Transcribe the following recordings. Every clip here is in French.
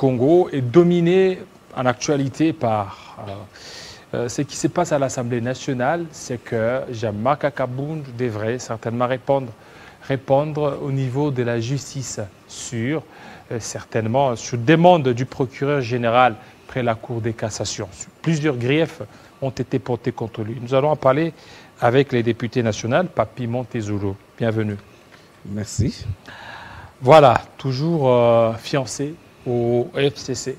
Congo est dominé en actualité par ce qui se passe à l'Assemblée nationale, c'est que Jean-Marc Akabound devrait certainement répondre au niveau de la justice certainement sur demande du procureur général près la Cour de cassation. Plusieurs griefs ont été portés contre lui. Nous allons en parler avec les députés nationaux, Papi Montezulu. Bienvenue. Merci. Voilà, toujours fiancé au FCC.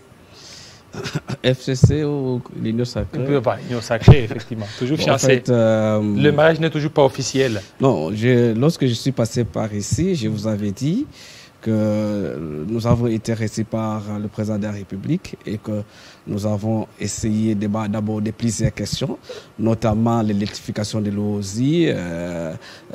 FCC ou l'Union Sacrée? L'Union Sacrée, effectivement. Toujours fiancé. En fait, le mariage n'est toujours pas officiel. Non, lorsque je suis passé par ici, je vous avais dit que nous avons été reçus par le président de la République et que nous avons essayé d'aborder plusieurs questions, notamment l'électrification de l'OSI,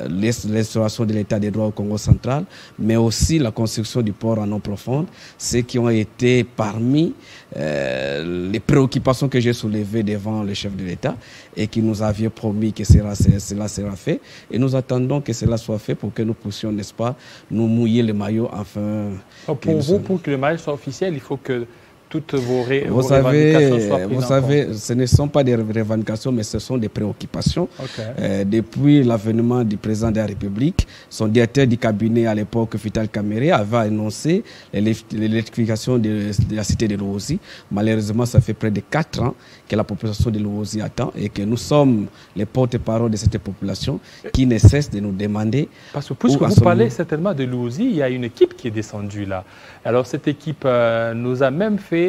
l'instauration de l'État des droits au Congo central, mais aussi la construction du port en eau profonde, ce qui ont été parmi les préoccupations que j'ai soulevées devant le chef de l'État et qui nous avait promis que cela sera fait. Et nous attendons que cela soit fait pour que nous puissions, n'est-ce pas, nous mouiller le maillot enfin. Pour vous, pour que le mariage soit officiel, il faut que toutes vos revendications soient prises en compte. Vous savez, ce ne sont pas des revendications, mais ce sont des préoccupations. Okay. Depuis l'avènement du président de la République, son directeur du cabinet à l'époque, Vital Kamerhe, avait annoncé l'électrification de la cité de l'Ozi. Malheureusement, ça fait près de 4 ans que la population de l'Ozi attend et que nous sommes les porte-parole de cette population qui ne cesse de nous demander... Parce que puisque vous parlez certainement de l'Ozi, il y a une équipe qui est descendue là. Alors cette équipe nous a même fait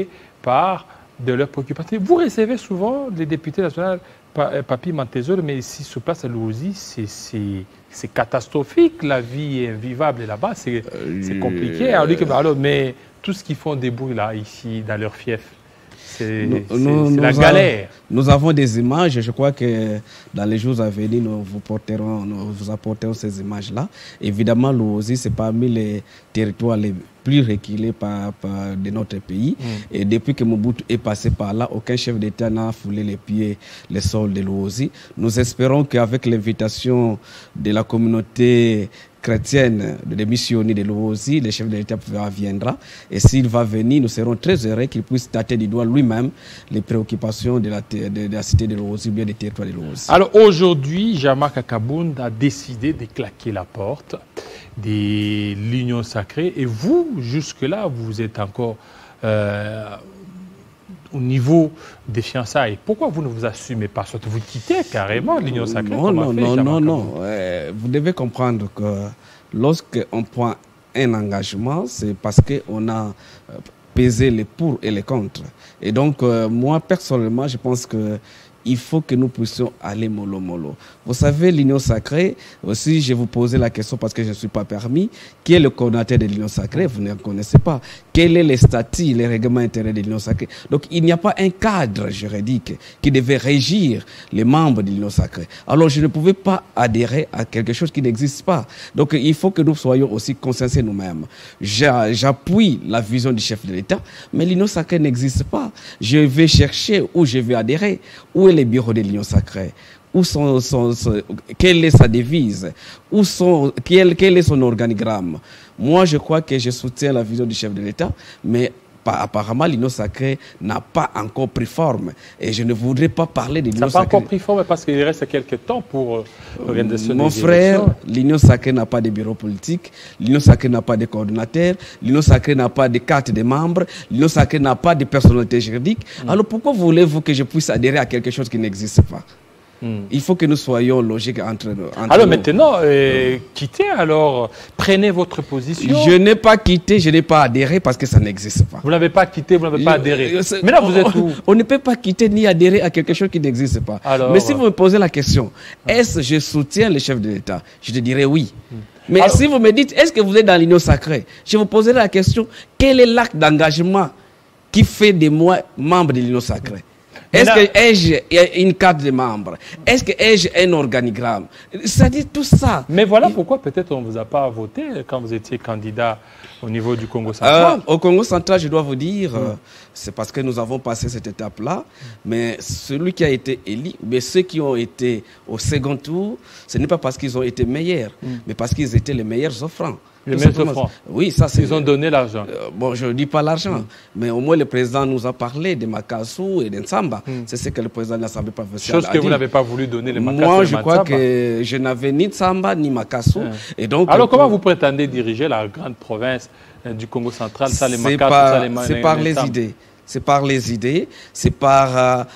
part de leurs préoccupations. Vous recevez souvent les députés nationaux, Papi Montezulu, mais ici, sur place à l'Ozi, c'est catastrophique. La vie est invivable là-bas, c'est compliqué. Alors, mais tout ce qu'ils font des bruits là, ici, dans leur fief, c'est la galère. Nous avons des images. Je crois que dans les jours à venir, nous vous apporterons ces images-là. Évidemment, l'Ozi, c'est parmi les territoires les plus reculés de notre pays. Et depuis que Mobutu est passé par là, aucun chef d'État n'a foulé les pieds, les sols de l'Ozi. Nous espérons qu'avec l'invitation de la communauté chrétienne, des missionnaires de l'OSI, le chef de l'État viendra. Et s'il va venir, nous serons très heureux qu'il puisse tâter du doigt lui-même les préoccupations de la cité de l'OSI, ou bien des territoires de l'OSI. Alors aujourd'hui, Jean-Marc Akabound a décidé de claquer la porte de l'Union Sacrée. Et vous, jusque-là, vous êtes encore au niveau des fiançailles. Pourquoi vous ne vous assumez pas? Soit vous quittez carrément l'Union Sacrée. Non. Vous devez comprendre que lorsqu'on prend un engagement, c'est parce qu'on a pesé les pour et les contre. Et donc, moi, personnellement, je pense que il faut que nous puissions aller mollo. Vous savez, l'Union Sacrée, aussi, je vous posais la question parce que je ne suis pas permis. Qui est le coordinateur de l'Union Sacrée? Vous ne connaissez pas. Quel est le statut, les règlements intérieurs de l'Union Sacrée? Donc, il n'y a pas un cadre juridique qui devait régir les membres de l'Union Sacrée. Alors, je ne pouvais pas adhérer à quelque chose qui n'existe pas. Donc, il faut que nous soyons aussi consciencieux nous-mêmes. J'appuie la vision du chef de l'État, mais l'Union Sacrée n'existe pas. Je vais chercher où je vais adhérer. Où est le bureau de l'Union Sacrée? Quelle est sa devise? Quel est son organigramme? Moi, je crois que je soutiens la vision du chef de l'État, mais apparemment, l'Union Sacrée n'a pas encore pris forme. Et je ne voudrais pas parler de l'Union Sacrée. Ça n'a pas encore pris forme parce qu'il reste quelques temps pour l'organisation des élections. Mon frère, l'Union Sacrée n'a pas de bureau politique, l'Union Sacrée n'a pas de coordinateur, l'Union Sacrée n'a pas de carte de membres, l'Union Sacrée n'a pas de personnalité juridique. Alors pourquoi voulez-vous que je puisse adhérer à quelque chose qui n'existe pas? Il faut que nous soyons logiques entre nous. Alors maintenant, quittez alors, prenez votre position. Je n'ai pas quitté, je n'ai pas adhéré parce que ça n'existe pas. Vous n'avez pas quitté, vous n'avez pas adhéré. Maintenant, vous êtes où? On ne peut pas quitter ni adhérer à quelque chose qui n'existe pas. Alors, mais si vous me posez la question, est-ce que je soutiens le chef de l'État? Je te dirais oui. Mais alors, si vous me dites, est-ce que vous êtes dans l'Union Sacrée? Je vous poserai la question, quel est l'acte d'engagement qui fait de moi membre de l'Union Sacrée? Est-ce que ai-je une carte de membre? Est-ce que ai-je un organigramme? Ça dit tout ça. Mais voilà pourquoi peut-être on ne vous a pas voté quand vous étiez candidat au niveau du Congo central. Au Congo central, je dois vous dire, c'est parce que nous avons passé cette étape-là. Mais celui qui a été élu, mais ceux qui ont été au second tour, ce n'est pas parce qu'ils ont été meilleurs, mais parce qu'ils étaient les meilleurs offrants. Les maîtres francs. Oui, ça c'est... Ils ont donné l'argent. Bon, je ne dis pas l'argent, mais au moins le président nous a parlé de Makassou et d'Nsamba. C'est ce que le président de l'Assemblée provinciale a dit. Chose que vous n'avez pas voulu donner, les Makassou. Moi, je crois que je n'avais ni Nsamba ni Makassou. Et donc, alors, comment vous prétendez diriger la grande province du Congo central, ça les Makassou, c'est par les idées. C'est par les idées, c'est par...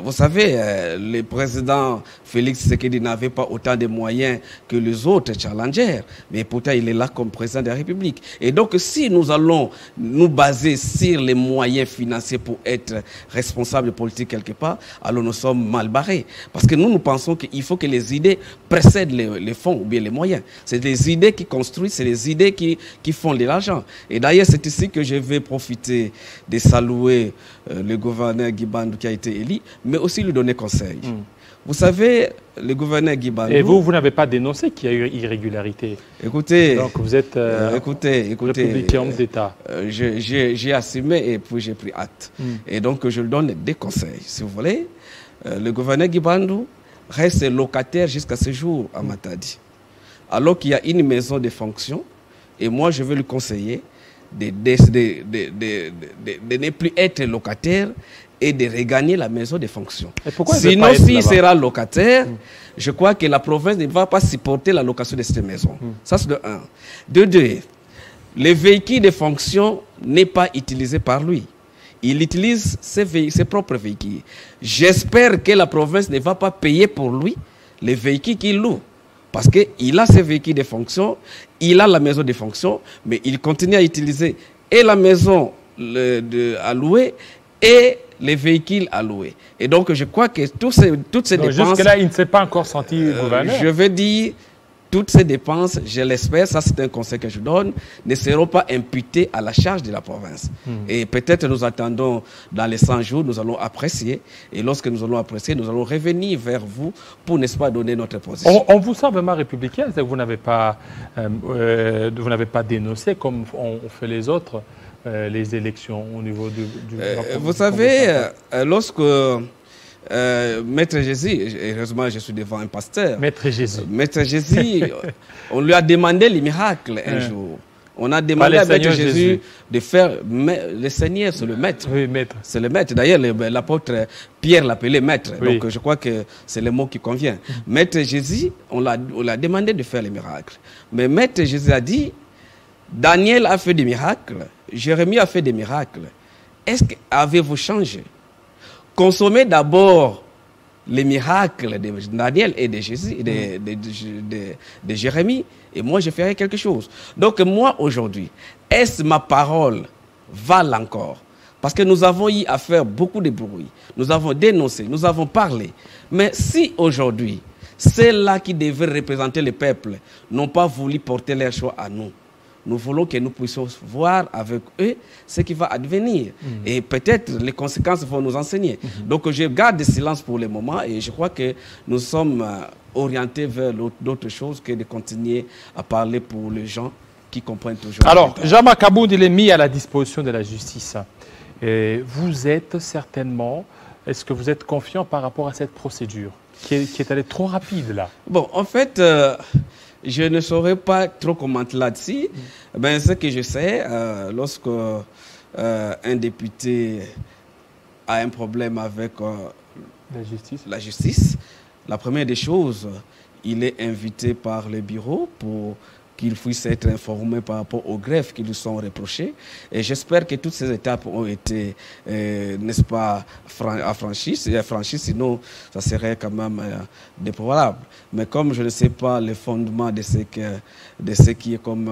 vous savez, le président Félix Tshisekedi n'avait pas autant de moyens que les autres challengers, mais pourtant il est là comme président de la République. Et donc si nous allons nous baser sur les moyens financiers pour être responsables politiques quelque part, alors nous sommes mal barrés. Parce que nous pensons qu'il faut que les idées précèdent les fonds ou bien les moyens. C'est les idées qui construisent, c'est les idées qui font de l'argent. Et d'ailleurs, c'est ici que je vais profiter de saluer le gouverneur Guy Bandou qui a été élu, mais aussi lui donner conseil. Vous savez, le gouverneur Guy Bandou... Et vous n'avez pas dénoncé qu'il y a eu irrégularité. Écoutez... Donc vous êtes écoutez, républicain d'État. J'ai assumé et puis j'ai pris acte. Et donc je lui donne des conseils. Si vous voulez, le gouverneur Guy Bandou reste locataire jusqu'à ce jour à Matadi. Alors qu'il y a une maison de fonction, et moi je vais lui conseiller de ne plus être locataire et de regagner la maison de fonction. Sinon, s'il sera locataire, je crois que la province ne va pas supporter la location de cette maison. Ça, c'est de un. De deux, le véhicule de fonction n'est pas utilisé par lui. Il utilise ses propres véhicules. J'espère que la province ne va pas payer pour lui les véhicules qu'il loue. Parce qu'il a ses véhicules de fonction, il a la maison de fonction, mais il continue à utiliser et la maison à louer et les véhicules à louer. Et donc, je crois que toutes ces dépenses... Jusque-là, il ne s'est pas encore senti gouverneur. Je veux dire, toutes ces dépenses, je l'espère, ça c'est un conseil que je donne, ne seront pas imputées à la charge de la province. Et peut-être nous attendons dans les 100 jours, nous allons apprécier. Et lorsque nous allons apprécier, nous allons revenir vers vous pour, n'est-ce pas, donner notre position. On vous sent vraiment républicain, vous n'avez pas dénoncé comme on fait les autres, les élections au niveau du vous savez, lorsque... Maître Jésus, heureusement je suis devant un pasteur. Maître Jésus. Maître Jésus, on lui a demandé les miracles un jour. On a demandé à Maître Jésus de faire... Le Seigneur, c'est le maître. Oui, maître. C'est le maître. D'ailleurs, l'apôtre Pierre l'appelait maître. Oui. Donc je crois que c'est le mot qui convient. Maître Jésus, on l'a demandé de faire les miracles. Mais Maître Jésus a dit, Daniel a fait des miracles, Jérémie a fait des miracles. Est-ce qu'avez-vous changé? Consommez d'abord les miracles de Daniel et de Jésus, de Jérémie, et moi je ferai quelque chose. Donc moi aujourd'hui, est-ce ma parole vale encore? Parce que nous avons eu à faire beaucoup de bruit, nous avons dénoncé, nous avons parlé. Mais si aujourd'hui, ceux-là qui devaient représenter le peuple n'ont pas voulu porter leur choix à nous, nous voulons que nous puissions voir avec eux ce qui va advenir. Et peut-être les conséquences vont nous enseigner. Donc je garde le silence pour le moment et je crois que nous sommes orientés vers d'autres choses que de continuer à parler pour les gens qui comprennent toujours. Alors, Jean-Marc Kabound, il est mis à la disposition de la justice. Et vous êtes certainement, est-ce que vous êtes confiant par rapport à cette procédure qui est allée trop rapide là? Bon, en fait... je ne saurais pas trop commenter là-dessus. Ben, ce que je sais, lorsque un député a un problème avec la justice, la première des choses, il est invité par le bureau pour qu'il puisse être informé par rapport aux greffes qui lui sont reprochées. Et j'espère que toutes ces étapes ont été, n'est-ce pas, franchies, sinon ça serait quand même déplorable. Mais comme je ne sais pas le fondement de ce qui est comme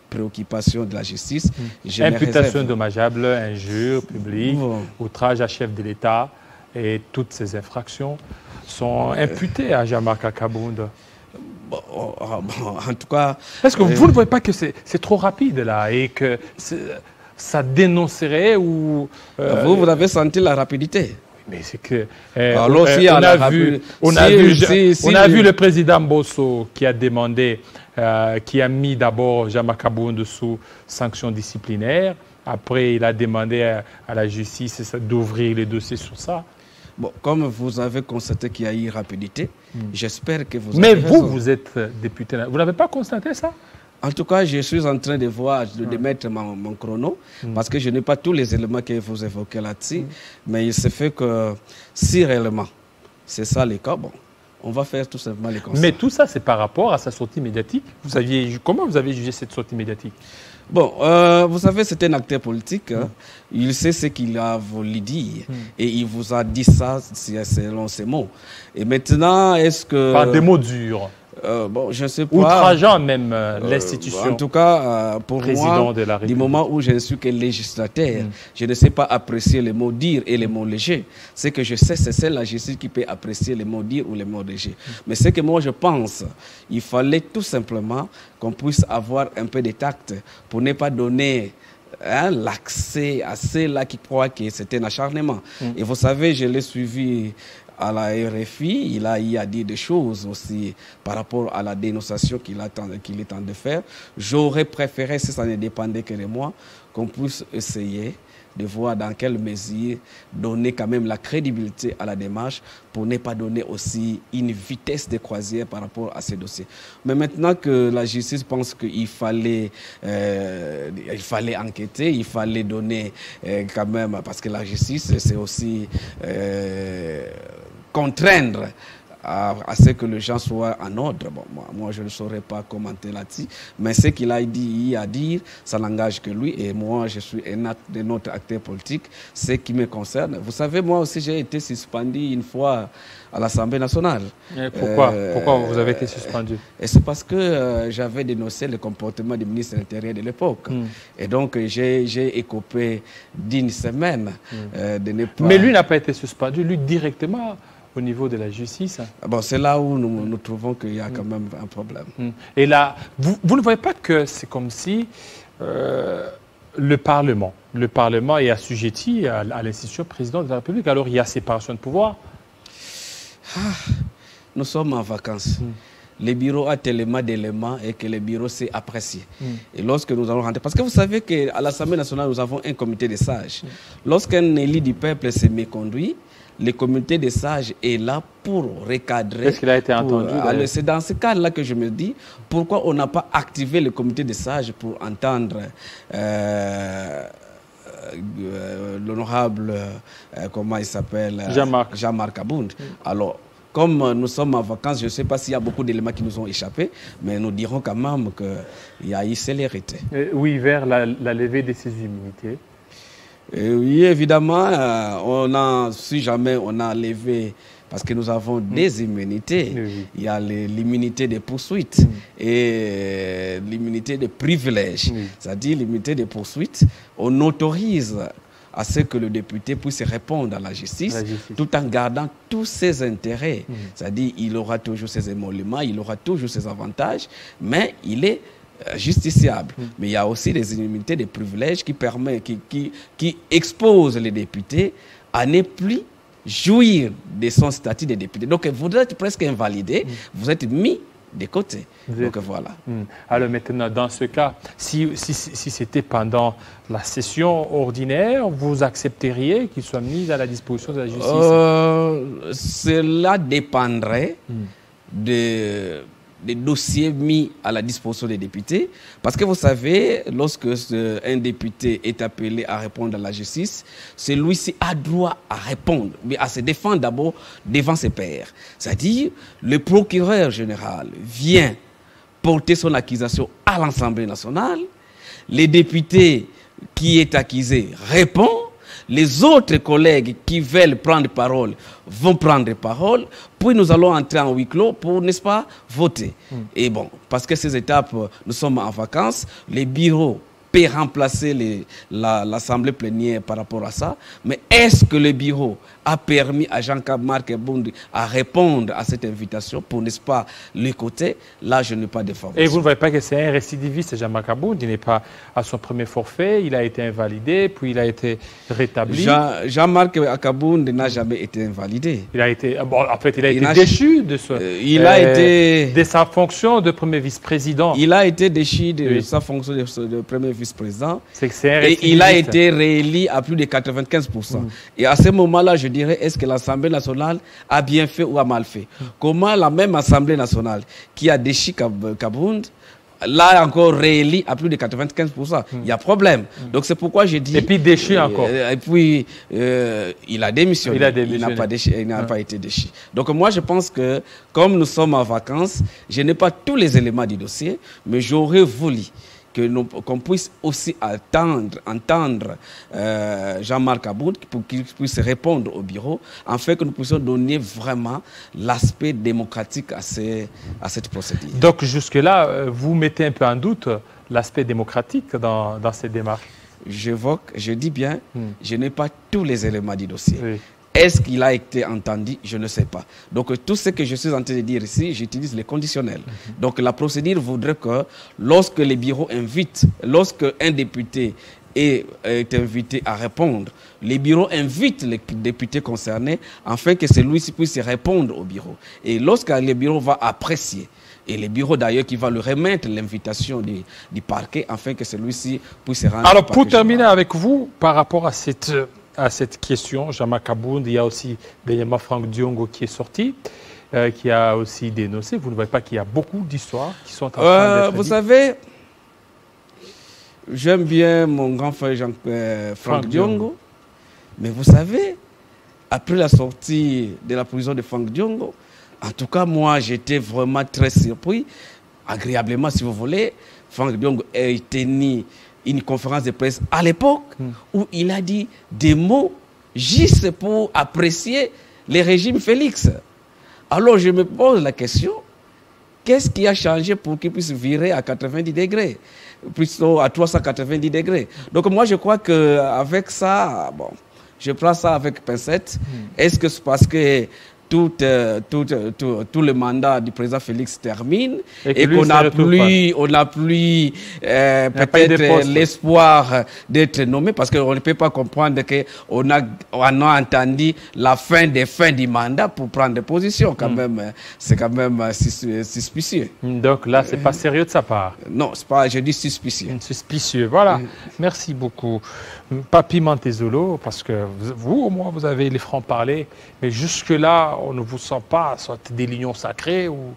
préoccupation de la justice, je imputation dommageable, injure publique, outrage à chef de l'État, et toutes ces infractions sont imputées à Jean-Marc Kabound. En tout cas... Est-ce que vous ne voyez pas que c'est trop rapide là et que ça dénoncerait ou... Vous avez senti la rapidité? Mais c'est que... on a vu le président Bosso qui a demandé, qui a mis d'abord Jean-Marc Kabound sous sanction disciplinaire. Après, il a demandé à la justice d'ouvrir les dossiers sur ça. Bon, comme vous avez constaté qu'il y a eu rapidité, j'espère que vous avez raison. Vous êtes député. Vous n'avez pas constaté ça? En tout cas, je suis en train de voir, de mettre mon chrono, parce que je n'ai pas tous les éléments que vous évoquez là-dessus, mais il se fait que si réellement c'est ça le cas, bon, on va faire tout simplement les constats. Mais tout ça, c'est par rapport à sa sortie médiatique. Comment vous avez jugé cette sortie médiatique? Bon, vous savez, c'est un acteur politique. Hein. Il sait ce qu'il a voulu dire. Et il vous a dit ça selon ses mots. Et maintenant, est-ce que... Par des mots durs. Bon, je ne sais pas. Outrageant même l'institution. En tout cas, pour président moi, de la République. du moment où je ne suis que législateur, je ne sais pas apprécier les mots durs et les mots légers. Ce que je sais, c'est la justice qui peut apprécier les mots durs ou les mots légers. Mais ce que moi je pense, il fallait tout simplement qu'on puisse avoir un peu de tact pour ne pas donner l'accès à ceux-là qui croient que c'était un acharnement. Et vous savez, je l'ai suivi à la RFI, il a dit des choses aussi par rapport à la dénonciation qu'il est en train de faire. J'aurais préféré, si ça ne dépendait que de moi, qu'on puisse essayer de voir dans quelle mesure donner quand même la crédibilité à la démarche pour ne pas donner aussi une vitesse de croisière par rapport à ces dossiers. Mais maintenant que la justice pense qu'il fallait, enquêter, il fallait donner quand même, parce que la justice, c'est aussi contraindre à ce que les gens soient en ordre. Bon, moi, je ne saurais pas commenter là-dessus, mais ce qu'il a dit à dire, ça n'engage que lui, et moi, je suis un autre acteur politique, ce qui me concerne. Vous savez, moi aussi, j'ai été suspendu une fois à l'Assemblée nationale. Et pourquoi vous avez été suspendu? Et c'est parce que j'avais dénoncé le comportement du ministre de l'Intérieur de l'époque. Et donc, j'ai écopé d'une semaine de ne pas... Mais lui n'a pas été suspendu, lui directement au niveau de la justice. Bon, c'est là où nous trouvons qu'il y a quand même un problème. Et là, vous ne voyez pas que c'est comme si le Parlement est assujetti à l'institution présidente de la République, alors il y a séparation de pouvoir. Nous sommes en vacances. Le bureau a tellement d'éléments et que le bureau s'est apprécié. Et lorsque nous allons rentrer, parce que vous savez qu'à l'Assemblée nationale, nous avons un comité des sages. Lorsqu'un élu du peuple s'est méconduit, le comité des sages est là pour recadrer. Est-ce qu'il a été entendu? C'est dans ce cas-là que je me dis, pourquoi on n'a pas activé le comité des sages pour entendre l'honorable, comment il s'appelle? Jean-Marc Abound. Alors, comme nous sommes en vacances, je ne sais pas s'il y a beaucoup d'éléments qui nous ont échappé, mais nous dirons quand même qu'il y a eu célérité. Oui, vers la levée de ces immunités. Oui, évidemment, si jamais on a levé, parce que nous avons des immunités, il y a l'immunité des poursuites et l'immunité des privilèges. C'est-à-dire l'immunité des poursuites, on autorise à ce que le député puisse répondre à la justice, tout en gardant tous ses intérêts. C'est-à-dire qu'il aura toujours ses émoluments, il aura toujours ses avantages, mais il est justiciable. Mais il y a aussi des immunités, des privilèges qui exposent les députés à ne plus jouir de son statut de député. Donc vous êtes presque invalidé, vous êtes mis de côté. Donc voilà. Alors maintenant, dans ce cas, si c'était pendant la session ordinaire, vous accepteriez qu'il soit mis à la disposition de la justice? Cela dépendrait des dossiers mis à la disposition des députés. Parce que vous savez, lorsque un député est appelé à répondre à la justice, celui-ci a droit à répondre, mais à se défendre d'abord devant ses pairs. C'est-à-dire, le procureur général vient porter son accusation à l'Assemblée nationale, les députés qui est accusé répondent, les autres collègues qui veulent prendre parole vont prendre parole, puis nous allons entrer en huis clos pour, n'est-ce pas, voter. Et bon, parce que ces étapes, nous sommes en vacances, les bureaux peuvent remplacer l'Assemblée plénière par rapport à ça, mais est-ce que le bureau a permis à Jean-Marc Abound à répondre à cette invitation pour, n'est-ce pas, l'écouter? Là, je n'ai pas d'informations. Et vous ne voyez pas que c'est un récidiviste, Jean-Marc Abound? Il n'est pas à son premier forfait, il a été invalidé, puis il a été rétabli. Jean-Marc Abound n'a jamais été invalidé. Il a été, bon, en fait, il a été déchu de sa fonction de premier vice-président. Il a été déchu de sa fonction de premier vice-président. Et il a été réélu à plus de 95%. Et à ce moment-là, je dirais, est-ce que l'Assemblée nationale a bien fait ou a mal fait? Comment la même Assemblée nationale qui a déchu Abound là encore réélu à plus de 95%. Il y a problème. Donc c'est pourquoi je dis... Et puis déchu encore. Et puis il a démissionné. Il n'a pas été déchu. Donc moi je pense que comme nous sommes en vacances, je n'ai pas tous les éléments du dossier, mais j'aurais voulu qu'on puisse aussi entendre Jean-Marc Aboud pour qu'il puisse répondre au bureau, afin que nous puissions donner vraiment l'aspect démocratique à cette procédure. Donc jusque-là, vous mettez un peu en doute l'aspect démocratique dans cette démarche? Je dis bien, je n'ai pas tous les éléments du dossier. Oui. Est-ce qu'il a été entendu? Je ne sais pas. Donc, tout ce que je suis en train de dire ici, j'utilise les conditionnels. Donc, la procédure voudrait que lorsque les bureaux invitent, lorsque un député est invité à répondre, les bureaux invitent les députés concernés afin que celui-ci puisse répondre au bureau. Et lorsque le bureau va apprécier, et les bureaux d'ailleurs qui va lui remettre l'invitation du parquet afin que celui-ci puisse rendre... Alors, pour terminer avec vous, par rapport à cette question, Jean-Marc Aboud, il y a aussi dernièrement Franck Diongo qui est sorti, qui a aussi dénoncé. Vous ne voyez pas qu'il y a beaucoup d'histoires qui sont en train d'être dites? Vous savez, j'aime bien mon grand frère Franck Diongo, mais vous savez, après la sortie de la prison de Franck Diongo, en tout cas, moi, j'étais vraiment très surpris, agréablement si vous voulez. Franck Diongo a tenu une conférence de presse à l'époque où il a dit des mots juste pour apprécier le régime Félix. Alors je me pose la question, qu'est-ce qui a changé pour qu'il puisse virer à 90 degrés, plutôt à 390 degrés? Donc moi je crois qu'avec ça, bon, je prends ça avec pincette. Est-ce que c'est parce que tout le mandat du président Félix termine et qu'on n'a plus peut-être l'espoir d'être nommé, parce qu'on ne peut pas comprendre qu'on a entendu la fin du mandat pour prendre des positions. Quand même, c'est quand même suspicieux. Donc là, c'est pas sérieux de sa part. Non, c'est pas, je dis suspicieux. Suspicieux, voilà. Merci beaucoup. Papi Mantezolo, parce que vous, au moins, vous avez les francs-parler, mais jusque-là, on ne vous sent pas soit des lions sacrés ou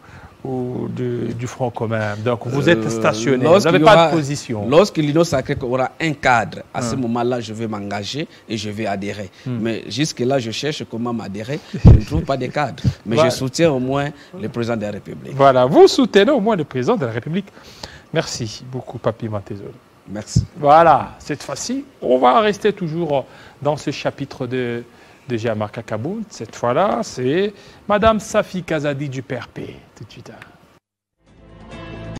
du Front commun. Donc, vous êtes stationné, vous n'avez pas de position. Lorsque l'union sacrée aura un cadre, à ce moment-là, je vais m'engager et je vais adhérer. Mais jusque-là, je cherche comment m'adhérer. Je ne trouve pas de cadre. Mais je soutiens au moins le président de la République. Voilà, vous soutenez au moins le président de la République. Merci beaucoup, Papi Mantezolo. Merci. Voilà, cette fois-ci, on va rester toujours dans ce chapitre de Jean-Marc Aboud. Cette fois-là, c'est Madame Safi Kazadi du PRP. Tout de suite.